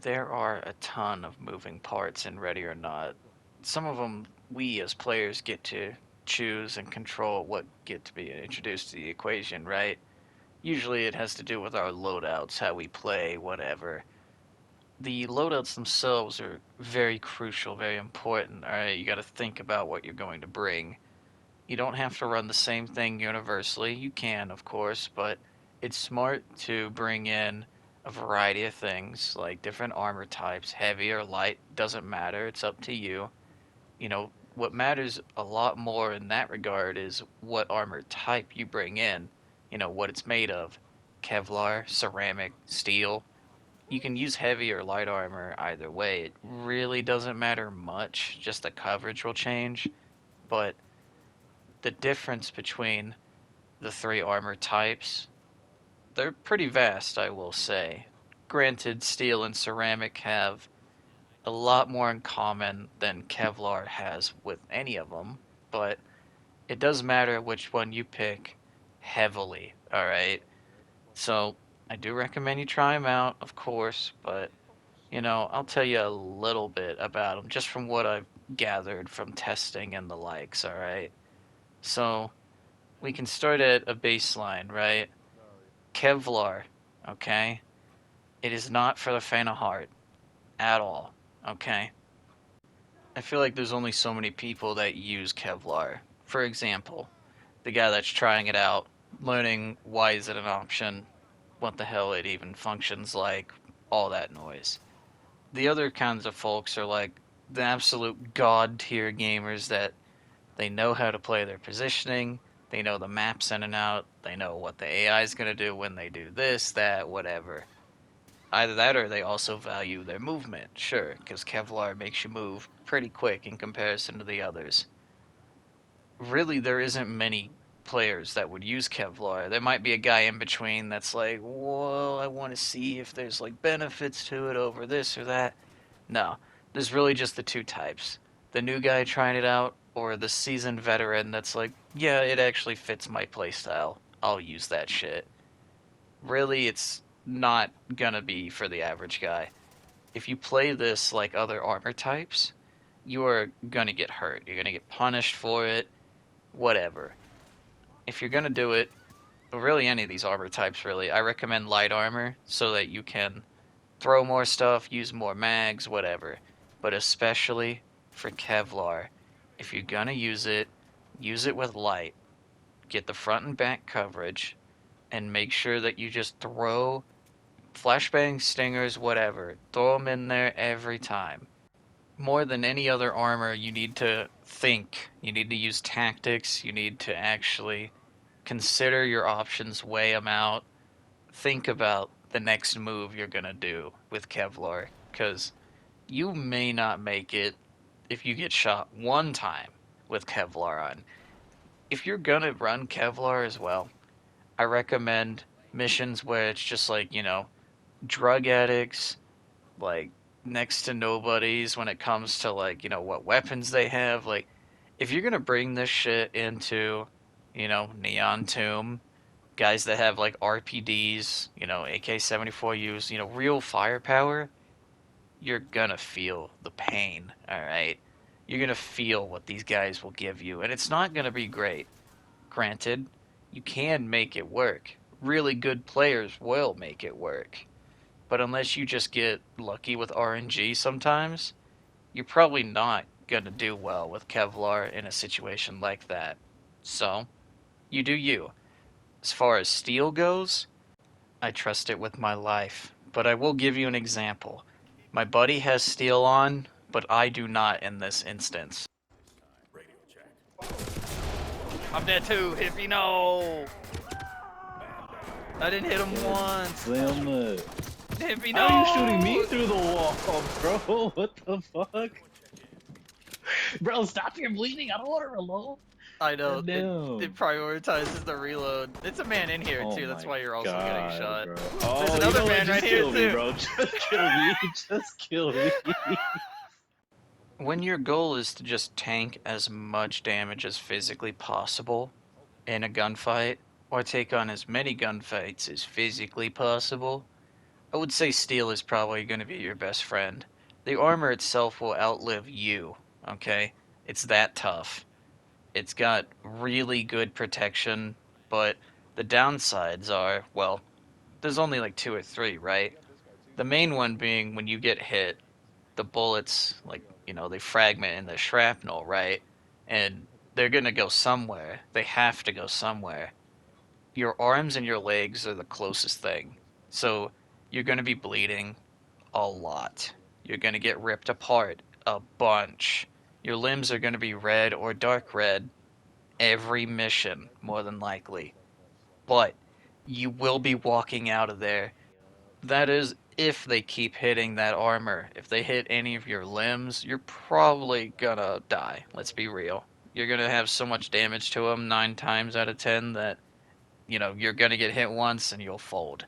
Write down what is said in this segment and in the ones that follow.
There are a ton of moving parts in Ready or Not. Some of them we as players get to choose and control what get to be introduced to the equation, right? Usually it has to do with our loadouts, how we play, whatever. The loadouts themselves are very crucial, very important, alright? You gotta think about what you're going to bring. You don't have to run the same thing universally. You can, of course, but it's smart to bring in a variety of things, like different armor types, heavy or light, doesn't matter, it's up to you. What matters a lot more in that regard is what armor type you bring in, what it's made of. Kevlar, ceramic, steel. You can use heavy or light armor either way. It really doesn't matter much, just the coverage will change. But the difference between the three armor types, they're pretty vast, I will say. Granted, steel and ceramic have a lot more in common than Kevlar has with any of them, but it does matter which one you pick heavily, alright? So, I do recommend you try them out, of course, but, I'll tell you a little bit about them just from what I've gathered from testing and the likes, alright? So, we can start at a baseline, right? Kevlar, okay? It is not for the faint of heart at all, okay? I feel like there's only so many people that use Kevlar. For example, the guy that's trying it out, learning why is it an option, what the hell it even functions like, all that noise. The other kinds of folks are like the absolute god tier gamers that they know how to play their positioning, they know the maps in and out, they know what the AI is going to do when they do this, that, whatever. Either that or they also value their movement, sure, because Kevlar makes you move pretty quick in comparison to the others. Really, there isn't many players that would use Kevlar. There might be a guy in between that's like, whoa, I want to see if there's like benefits to it over this or that. No, there's really just the two types. The new guy trying it out, or the seasoned veteran that's like, yeah, it actually fits my playstyle. I'll use that shit. Really, it's not gonna be for the average guy. If you play this like other armor types, you are gonna get hurt. You're gonna get punished for it, whatever. If you're gonna do it, really any of these armor types, really, I recommend light armor so that you can throw more stuff, use more mags, whatever. But especially for Kevlar, if you're gonna use it with light. Get the front and back coverage, and make sure that you just throw flashbang, stingers, whatever. Throw them in there every time. More than any other armor, you need to think. You need to use tactics. You need to actually consider your options, weigh them out, think about the next move you're gonna do with Kevlar, because you may not make it if you get shot one time with Kevlar on. If you're gonna run Kevlar as well, I recommend missions where it's just like, drug addicts, like next to nobodies when it comes to like, what weapons they have. Like, if you're gonna bring this shit into, Neon Tomb, guys that have like RPDs, AK-74Us, real firepower, you're gonna feel the pain, alright? You're gonna feel what these guys will give you, and it's not gonna be great. Granted, you can make it work. Really good players will make it work. But unless you just get lucky with RNG sometimes, you're probably not gonna do well with Kevlar in a situation like that. So, you do you. As far as steel goes, I trust it with my life. But I will give you an example. My buddy has steel on, but I do not in this instance. I'm dead too, Hippie, no! I didn't hit him once! Damn it. Hippie, How no! are you shooting me through the wall, bro? What the fuck? Bro, stop your bleeding. I don't want to reload. I know, Damn. it prioritizes the reload. It's a man in here Oh too, that's my why you're also getting God, shot. bro. There's Oh, another you know man what? right Just here kill me, too! bro. Just kill me. Just kill me. When your goal is to just tank as much damage as physically possible in a gunfight, or take on as many gunfights as physically possible, I would say steel is probably going to be your best friend. The armor itself will outlive you, okay? It's that tough. It's got really good protection, but the downsides are, well, there's only like two or three, right? The main one being when you get hit, the bullets, like, they fragment in the shrapnel, right? And they're going to go somewhere. They have to go somewhere. Your arms and your legs are the closest thing. So you're going to be bleeding a lot. You're going to get ripped apart a bunch. Your limbs are going to be red or dark red every mission, more than likely. But you will be walking out of there. That is if they keep hitting that armor. If they hit any of your limbs, you're probably gonna die. Let's be real. You're gonna have so much damage to them 9 times out of 10 that, you're gonna get hit once and you'll fold.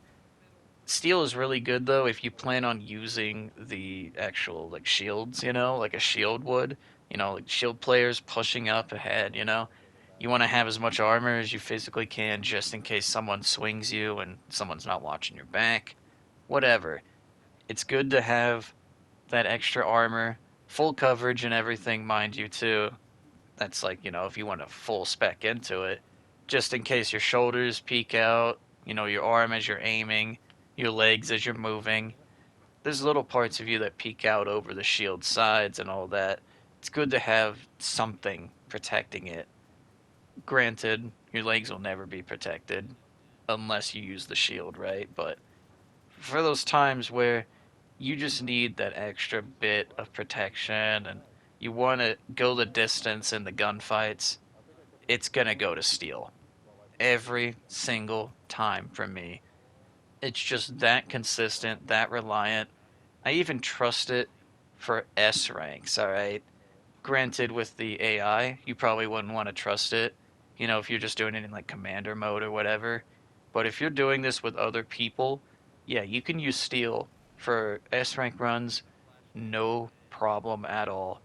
Steel is really good though if you plan on using the actual like shields, like a shield would. Like shield players pushing up ahead, You want to have as much armor as you physically can just in case someone swings you and someone's not watching your back. Whatever. It's good to have that extra armor, full coverage and everything, mind you, too. That's like, if you want to full spec into it, just in case your shoulders peek out, your arm as you're aiming, your legs as you're moving. There's little parts of you that peek out over the shield sides and all that. It's good to have something protecting it. Granted, your legs will never be protected unless you use the shield, right? But for those times where you just need that extra bit of protection and you want to go the distance in the gunfights, it's going to go to steel. Every single time for me. It's just that consistent, that reliant. I even trust it for S ranks, alright? Granted, with the AI, you probably wouldn't want to trust it, if you're just doing it in like commander mode or whatever. But if you're doing this with other people, yeah, you can use steel for S rank runs, no problem at all.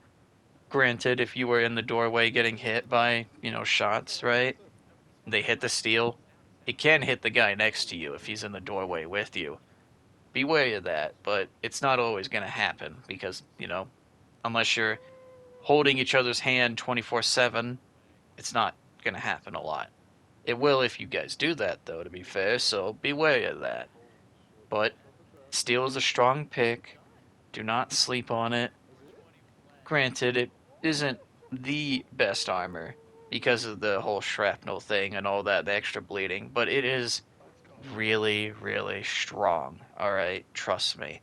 Granted, if you were in the doorway getting hit by, shots, right? They hit the steel, it can hit the guy next to you if he's in the doorway with you. Be wary of that, but it's not always going to happen because, unless you're holding each other's hand 24/7, it's not going to happen a lot. It will if you guys do that, though, to be fair, so be wary of that. But steel is a strong pick. Do not sleep on it. Granted, it isn't the best armor because of the whole shrapnel thing and all that, the extra bleeding, but it is really, really strong. Alright, trust me.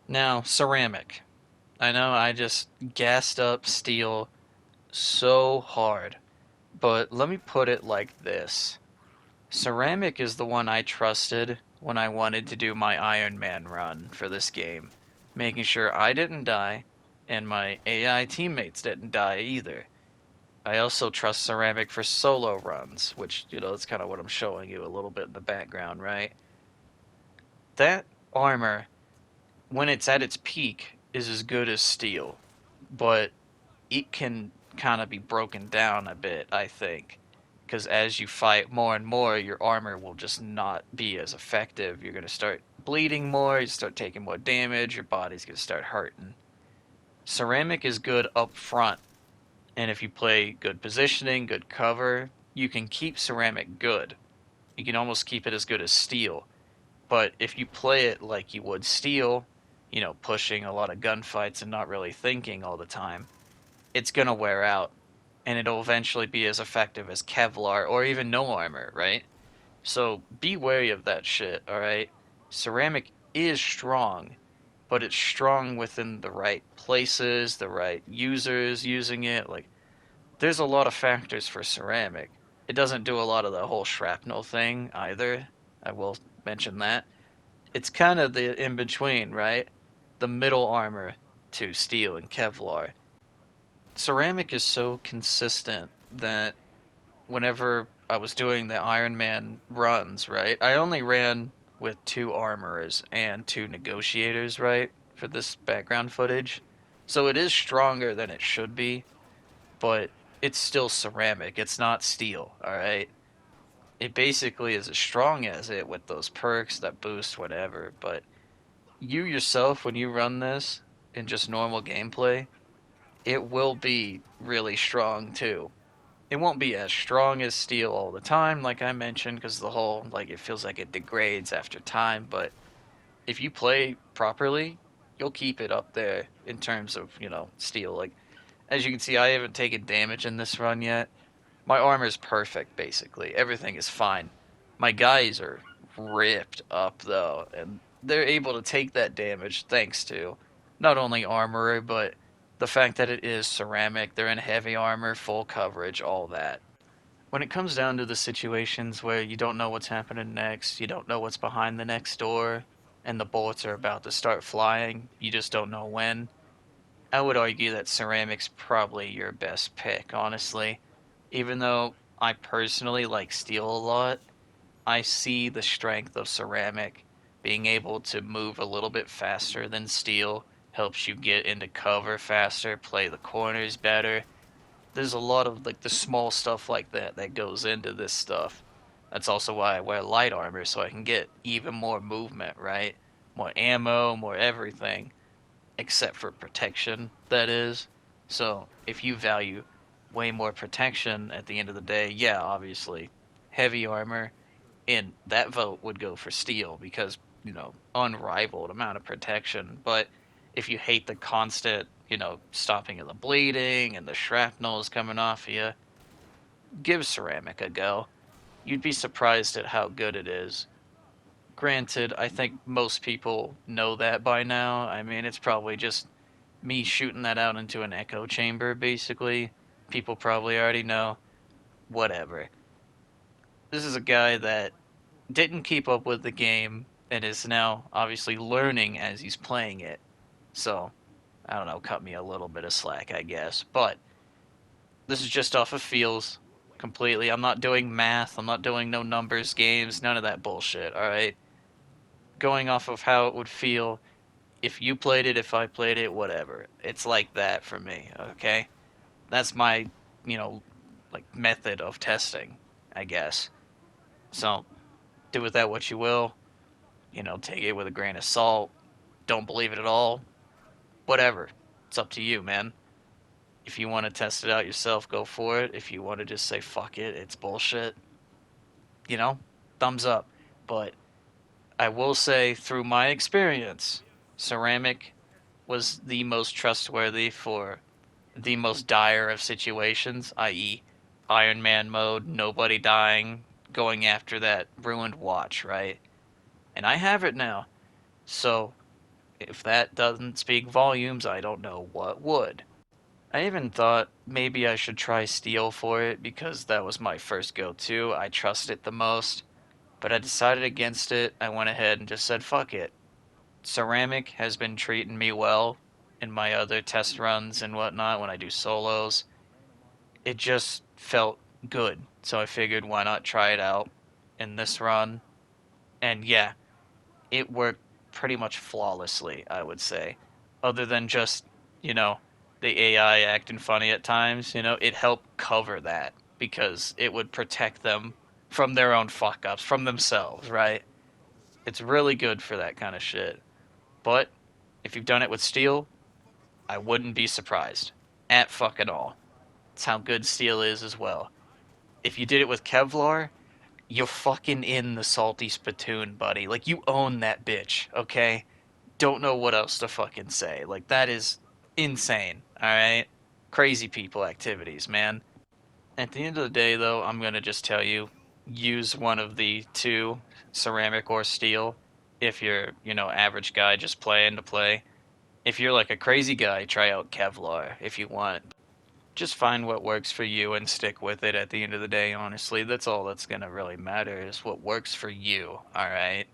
Now, ceramic. I know I just gassed up steel so hard, but let me put it like this. Ceramic is the one I trusted when I wanted to do my Iron Man run for this game, making sure I didn't die and my AI teammates didn't die either. I also trust Ceramic for solo runs, which, that's kind of what I'm showing you a little bit in the background, right? That armor, when it's at its peak, is as good as steel, but it can kind of be broken down a bit, I think. Because as you fight more and more, your armor will just not be as effective. You're going to start bleeding more, you start taking more damage, your body's going to start hurting. Ceramic is good up front, and if you play good positioning, good cover, you can keep ceramic good. You can almost keep it as good as steel. But if you play it like you would steel, pushing a lot of gunfights and not really thinking all the time, it's going to wear out. And it'll eventually be as effective as Kevlar or even no armor, right? So be wary of that shit, alright? Ceramic is strong, but it's strong within the right places, the right users using it. Like, there's a lot of factors for ceramic. It doesn't do a lot of the whole shrapnel thing either. I will mention that. It's kind of the in between, right? The middle armor to steel and Kevlar. Ceramic is so consistent that whenever I was doing the Iron Man runs, right, I only ran with two armorers and two negotiators, right, for this background footage. So it is stronger than it should be, but it's still ceramic. It's not steel, alright? It basically is as strong as it with those perks that boost whatever, but you yourself, when you run this in just normal gameplay, it will be really strong too. It won't be as strong as steel all the time, like I mentioned, because the whole, like, it feels like it degrades after time, but if you play properly, you'll keep it up there in terms of, steel. Like, as you can see, I haven't taken damage in this run yet. My armor's perfect, basically. Everything is fine. My guys are ripped up, though, and they're able to take that damage thanks to not only armor, but the fact that it is ceramic. They're in heavy armor, full coverage, all that. When it comes down to the situations where you don't know what's happening next, you don't know what's behind the next door, and the bullets are about to start flying, you just don't know when, I would argue that ceramic's probably your best pick, honestly. Even though I personally like steel a lot, I see the strength of ceramic. Being able to move a little bit faster than steel helps you get into cover faster, play the corners better. There's a lot of like the small stuff like that that goes into this stuff. That's also why I wear light armor so I can get even more movement, right? More ammo, more everything, except for protection, that is. So if you value way more protection at the end of the day, yeah, obviously, heavy armor, and that vote would go for steel because, unrivaled amount of protection. But if you hate the constant, stopping of the bleeding and the shrapnels coming off of you, give ceramic a go. You'd be surprised at how good it is. Granted, I think most people know that by now. I mean, it's probably just me shooting that out into an echo chamber, basically. People probably already know. Whatever. This is a guy that didn't keep up with the game and is now obviously learning as he's playing it. So, I don't know, cut me a little bit of slack, I guess. But this is just off of feels completely. I'm not doing math. I'm not doing no numbers games. None of that bullshit, alright? Going off of how it would feel if you played it, if I played it, whatever. It's like that for me, okay? That's my, you know, like method of testing, I guess. So, do with that what you will. Take it with a grain of salt. Don't believe it at all. Whatever. It's up to you, man. If you want to test it out yourself, go for it. If you want to just say fuck it, it's bullshit, you know, thumbs up. But I will say, through my experience, ceramic was the most trustworthy for the most dire of situations, i.e., Iron Man mode, nobody dying, going after that ruined watch, right? And I have it now. So, if that doesn't speak volumes, I don't know what would. I even thought maybe I should try steel for it because that was my first go to. I trust it the most. But I decided against it. I went ahead and just said, fuck it. Ceramic has been treating me well in my other test runs and whatnot when I do solos. It just felt good. So I figured why not try it out in this run. And yeah, it worked pretty much flawlessly, I would say. Other than just, you know, the AI acting funny at times, it helped cover that because it would protect them from their own fuck ups, from themselves, right? It's really good for that kind of shit. But if you've done it with steel, I wouldn't be surprised. At fucking all. It's how good steel is as well. If you did it with Kevlar, you're fucking in the salty spittoon, buddy. Like, you own that bitch, okay? Don't know what else to fucking say. Like, that is insane, alright? Crazy people activities, man. At the end of the day, though, I'm gonna just tell you, use one of the two, ceramic or steel, if you're, average guy just playing to play. If you're like a crazy guy, try out Kevlar if you want. Just find what works for you and stick with it at the end of the day, honestly. That's all that's gonna really matter is what works for you, alright?